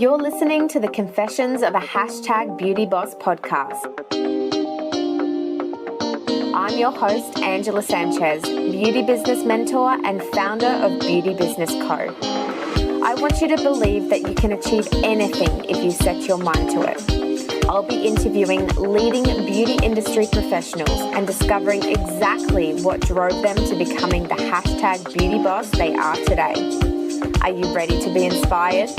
You're listening to the Confessions of a Hashtag Beauty Boss podcast. I'm your host, Angela Sanchez, beauty business mentor and founder of Beauty Business Co. I want you to believe that you can achieve anything if you set your mind to it. I'll be interviewing leading beauty industry professionals and discovering exactly what drove them to becoming the hashtag beauty boss they are today. Are you ready to be inspired?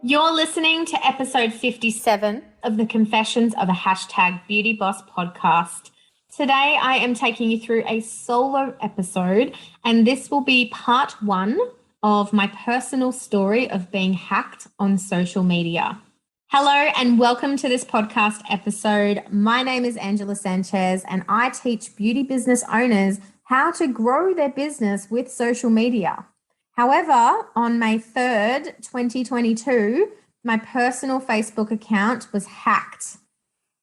You're listening to episode 57 of the Confessions of a Hashtag Beauty Boss podcast. Today, I am taking you through a solo episode, and this will be part one of my personal story of being hacked on social media. Hello, and welcome to this podcast episode. My name is Angela Sanchez, and I teach beauty business owners how to grow their business with social media. However, on May 3rd, 2022, my personal Facebook account was hacked.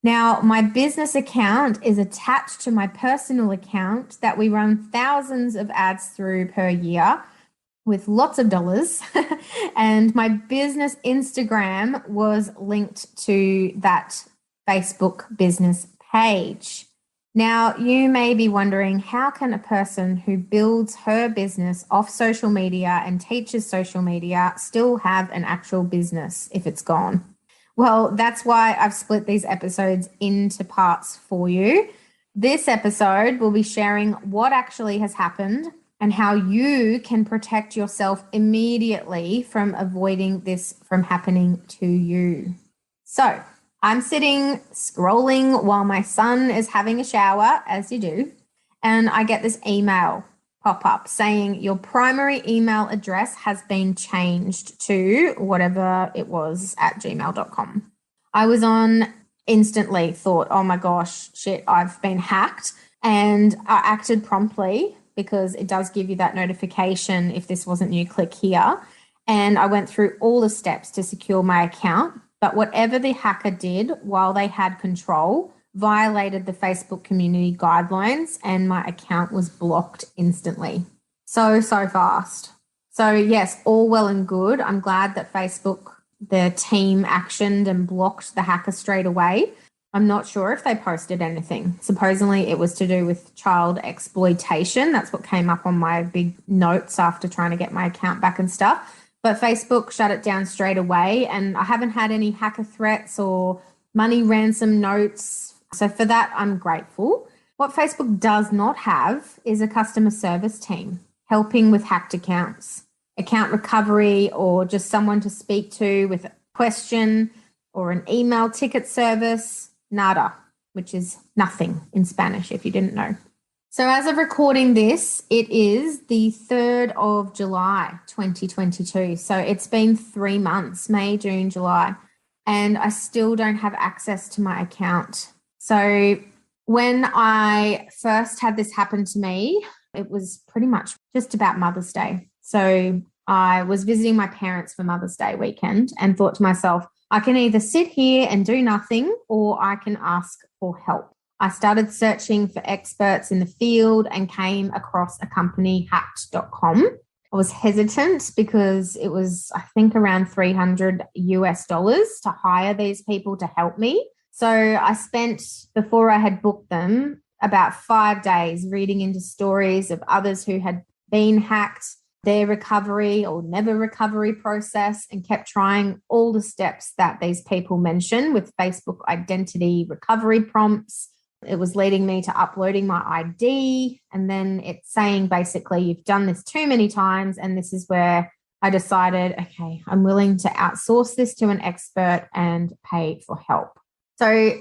Now, my business account is attached to my personal account that we run thousands of ads through per year with lots of dollars. And my business Instagram was linked to that Facebook business page. Now, you may be wondering, how can a person who builds her business off social media and teaches social media still have an actual business if it's gone? Well, that's why I've split these episodes into parts for you. This episode will be sharing what actually has happened and how you can protect yourself immediately from avoiding this from happening to you. So, I'm sitting scrolling while my son is having a shower, as you do, and I get this email pop up saying your primary email address has been changed to whatever it was at gmail.com. I was on instantly, thought, oh my gosh, shit, I've been hacked, and I acted promptly because it does give you that notification if this wasn't you, click here. And I went through all the steps to secure my account. But whatever the hacker did while they had control violated the Facebook community guidelines, and my account was blocked instantly. So fast. So yes, all well and good. I'm glad that Facebook, the team, actioned and blocked the hacker straight away. I'm not sure if they posted anything. Supposedly it was to do with child exploitation. That's what came up on my big notes after trying to get my account back and stuff. But Facebook shut it down straight away, and I haven't had any hacker threats or money ransom notes. So for that, I'm grateful. What Facebook does not have is a customer service team helping with hacked accounts, account recovery, or just someone to speak to with a question or an email ticket service. Nada, which is nothing in Spanish if you didn't know. So as of recording this, it is the 3rd of July, 2022. So it's been 3 months, May, June, July, and I still don't have access to my account. So when I first had this happen to me, it was pretty much just about Mother's Day. So I was visiting my parents for Mother's Day weekend and thought to myself, I can either sit here and do nothing or I can ask for help. I started searching for experts in the field and came across a company, hacked.com. I was hesitant because it was, I think, around $300 to hire these people to help me. So I spent, before I had booked them, about 5 days reading into stories of others who had been hacked, their recovery or never recovery process, and kept trying all the steps that these people mention with Facebook identity recovery prompts. It was leading me to uploading my ID, and then it's saying basically you've done this too many times, and this is where I decided, okay, I'm willing to outsource this to an expert and pay for help. So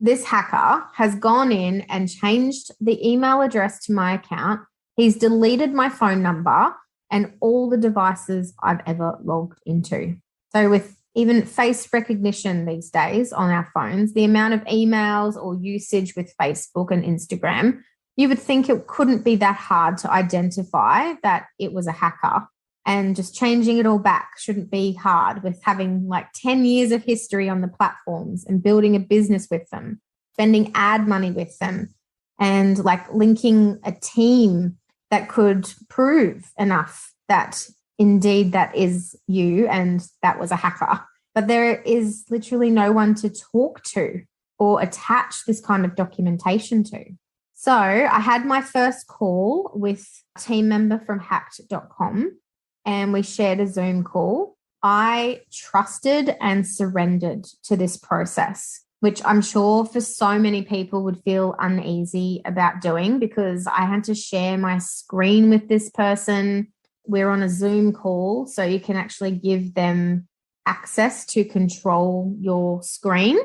this hacker has gone in and changed the email address to my account. He's deleted my phone number and all the devices I've ever logged into. So with even face recognition these days on our phones, the amount of emails or usage with Facebook and Instagram, you would think it couldn't be that hard to identify that it was a hacker. And just changing it all back shouldn't be hard with having like 10 years of history on the platforms and building a business with them, spending ad money with them, and like linking a team that could prove enough that indeed that is you and that was a hacker. But there is literally no one to talk to or attach this kind of documentation to. So I had my first call with a team member from hacked.com and we shared a Zoom call. I trusted and surrendered to this process, which I'm sure for so many people would feel uneasy about doing because I had to share my screen with this person. We're on a Zoom call, so you can actually give them access to control your screen.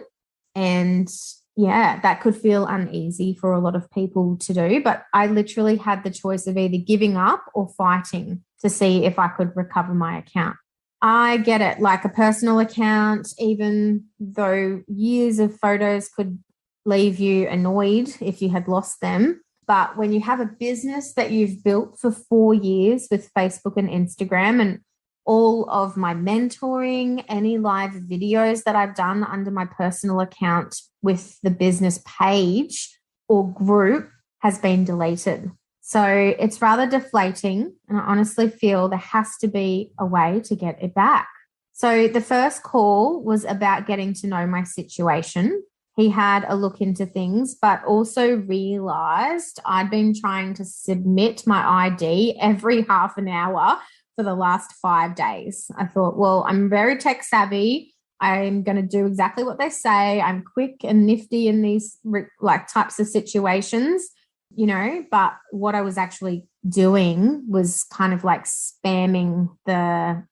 And yeah, that could feel uneasy for a lot of people to do. But I literally had the choice of either giving up or fighting to see if I could recover my account. I get it, like a personal account, even though years of photos could leave you annoyed if you had lost them. But when you have a business that you've built for 4 years with Facebook and Instagram and all of my mentoring, any live videos that I've done under my personal account with the business page or group has been deleted. So it's rather deflating, and I honestly feel there has to be a way to get it back. So the first call was about getting to know my situation. He had a look into things, but also realized I'd been trying to submit my ID every half an hour for the last 5 days. I thought, well, I'm very tech savvy. I'm going to do exactly what they say. I'm quick and nifty in these types of situations. But what I was actually doing was kind of like spamming the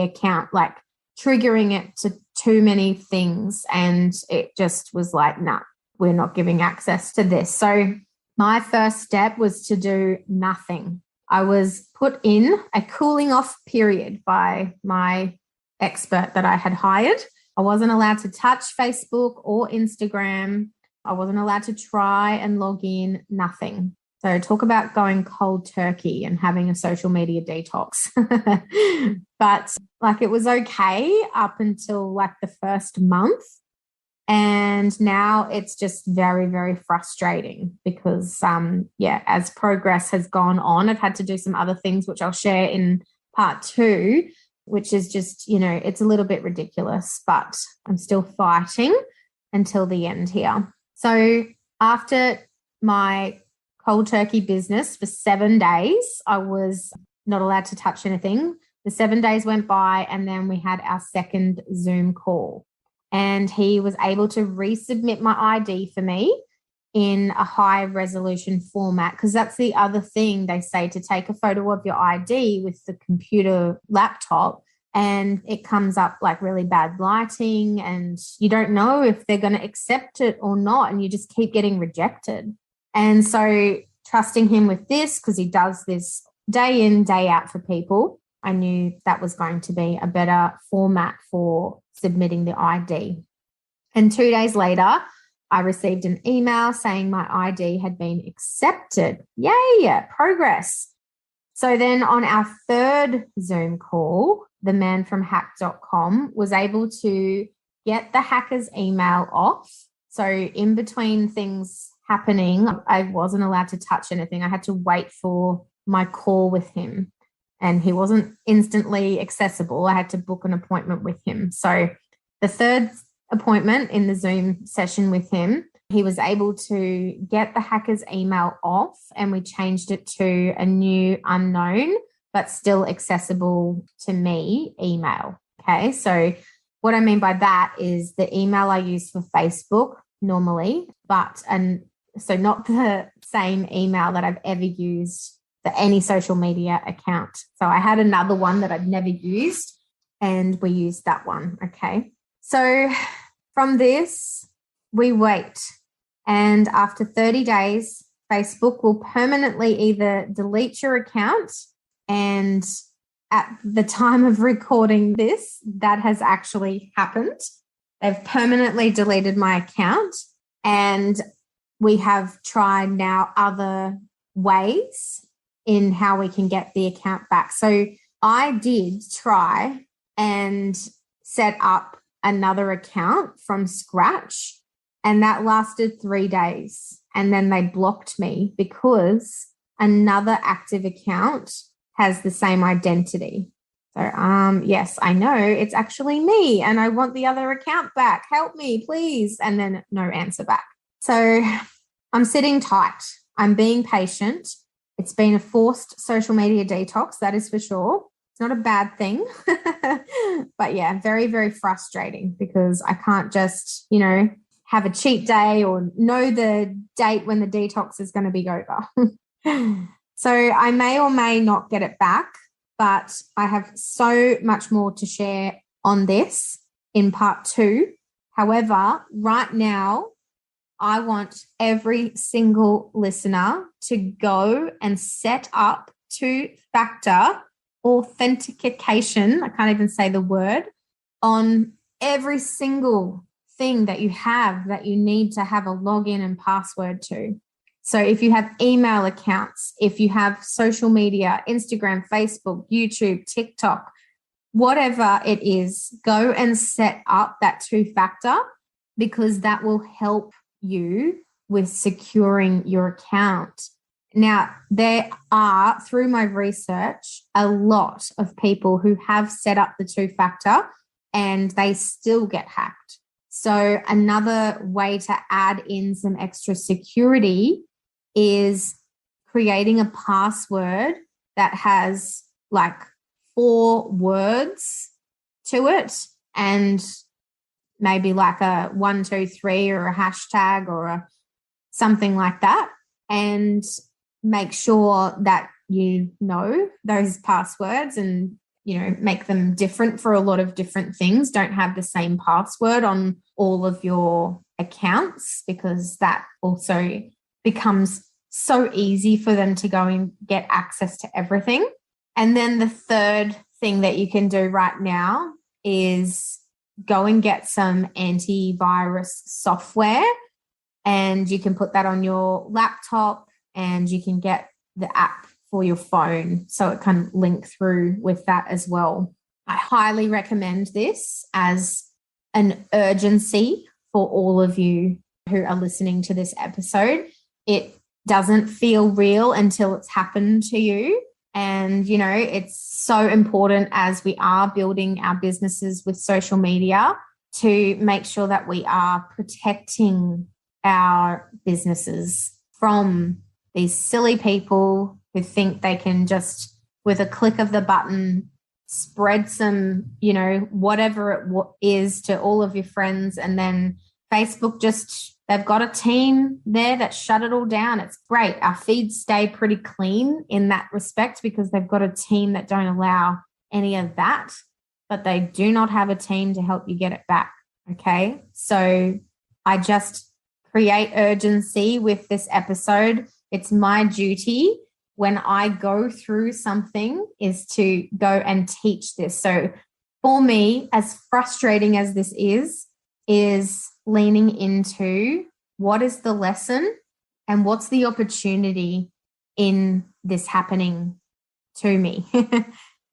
account, like triggering it to too many things. And it just was like, nah, we're not giving access to this. So my first step was to do nothing. I was put in a cooling off period by my expert that I had hired. I wasn't allowed to touch Facebook or Instagram. I wasn't allowed to try and log in, nothing. So talk about going cold turkey and having a social media detox. But it was okay up until the first month. And now it's just very, very frustrating because, as progress has gone on, I've had to do some other things, which I'll share in part 2, which is just, it's a little bit ridiculous, but I'm still fighting until the end here. So after my cold turkey business for 7 days, I was not allowed to touch anything. The 7 days went by and then we had our second Zoom call and he was able to resubmit my ID for me in a high resolution format because that's the other thing they say, to take a photo of your ID with the computer laptop and it comes up like really bad lighting and you don't know if they're going to accept it or not and you just keep getting rejected. And so trusting him with this, because he does this day in, day out for people, I knew that was going to be a better format for submitting the ID. And 2 days later, I received an email saying my ID had been accepted. Yay, progress. So then on our third Zoom call, the man from hack.com was able to get the hacker's email off. So in between things happening, I wasn't allowed to touch anything. I had to wait for my call with him and he wasn't instantly accessible. I had to book an appointment with him. So the third appointment in the Zoom session with him, he was able to get the hacker's email off and we changed it to a new unknown but still accessible to me email. Okay, so what I mean by that is the email I use for Facebook normally, so not the same email that I've ever used for any social media account. So I had another one that I'd never used and we used that one. Okay, so from this, we wait. And after 30 days, Facebook will permanently either delete your account, and at the time of recording this, that has actually happened. They've permanently deleted my account, and we have tried now other ways in how we can get the account back. So I did try and set up another account from scratch, and that lasted 3 days. And then they blocked me because another active account has the same identity. So, yes, I know it's actually me and I want the other account back. Help me, please. And then no answer back. So I'm sitting tight. I'm being patient. It's been a forced social media detox, that is for sure. It's not a bad thing. But yeah, very, very frustrating because I can't just, have a cheat day or know the date when the detox is going to be over. So I may or may not get it back, but I have so much more to share on this in part 2. However, right now, I want every single listener to go and set up 2-factor authentication. I can't even say the word, on every single thing that you have that you need to have a login and password to. So if you have email accounts, if you have social media, Instagram, Facebook, YouTube, TikTok, whatever it is, go and set up that 2-factor because that will help you with securing your account. Now, there are, through my research, a lot of people who have set up the 2-factor and they still get hacked. So another way to add in some extra security is creating a password that has like 4 words to it and maybe like a 1, 2, 3 or a hashtag or something like that, and make sure that you know those passwords and make them different for a lot of different things. Don't have the same password on all of your accounts because that also becomes so easy for them to go and get access to everything. And then the third thing that you can do right now is go and get some antivirus software, and you can put that on your laptop and you can get the app for your phone so it can link through with that as well. I highly recommend this as an urgency for all of you who are listening to this episode. It doesn't feel real until it's happened to you. And, it's so important as we are building our businesses with social media to make sure that we are protecting our businesses from these silly people who think they can just, with a click of the button, spread some, whatever it is to all of your friends. And then Facebook they've got a team there that shut it all down. It's great. Our feeds stay pretty clean in that respect because they've got a team that don't allow any of that, but they do not have a team to help you get it back. Okay. So I just create urgency with this episode. It's my duty when I go through something is to go and teach this. So for me, as frustrating as this is leaning into what is the lesson and what's the opportunity in this happening to me,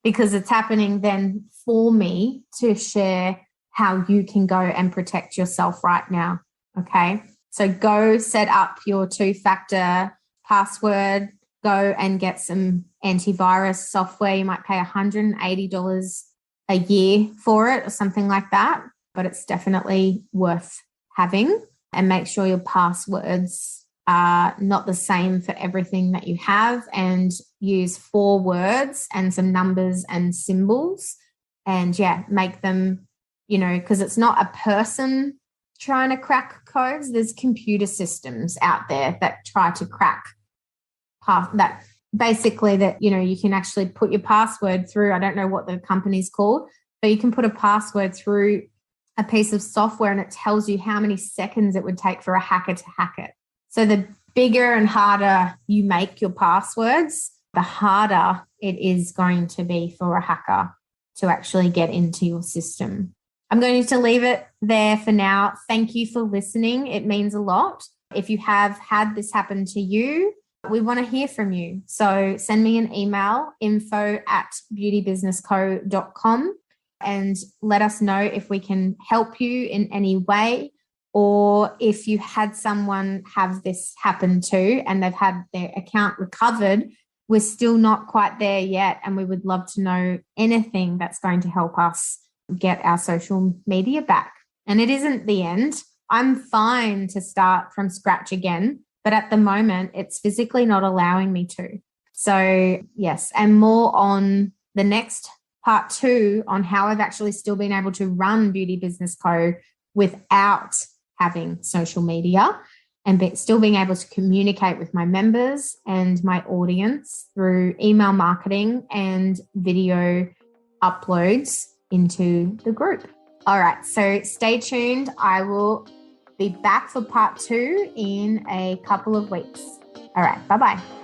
because it's happening then for me to share how you can go and protect yourself right now. Okay. So go set up your 2-factor password, go and get some antivirus software. You might pay $180 a year for it or something like that, but it's definitely worth having. And make sure your passwords are not the same for everything that you have, and use 4 words and some numbers and symbols. And make them, because it's not a person trying to crack codes. There's computer systems out there that try to crack that. Basically that, you can actually put your password through. I don't know what the company's called, but you can put a password through a piece of software and it tells you how many seconds it would take for a hacker to hack it. So the bigger and harder you make your passwords, the harder it is going to be for a hacker to actually get into your system. I'm going to leave it there for now. Thank you for listening. It means a lot. If you have had this happen to you, we want to hear from you. So send me an email, info@beautybusinessco.com, and let us know if we can help you in any way. or if you had someone have this happen too and they've had their account recovered, we're still not quite there yet. And we would love to know anything that's going to help us get our social media back. And it isn't the end. I'm fine to start from scratch again, but at the moment, it's physically not allowing me to. So yes, and more on the next part 2 on how I've actually still been able to run Beauty Business Co. without having social media and still being able to communicate with my members and my audience through email marketing and video uploads into the group. All right, so stay tuned. I will be back for part 2 in a couple of weeks. All right, bye-bye.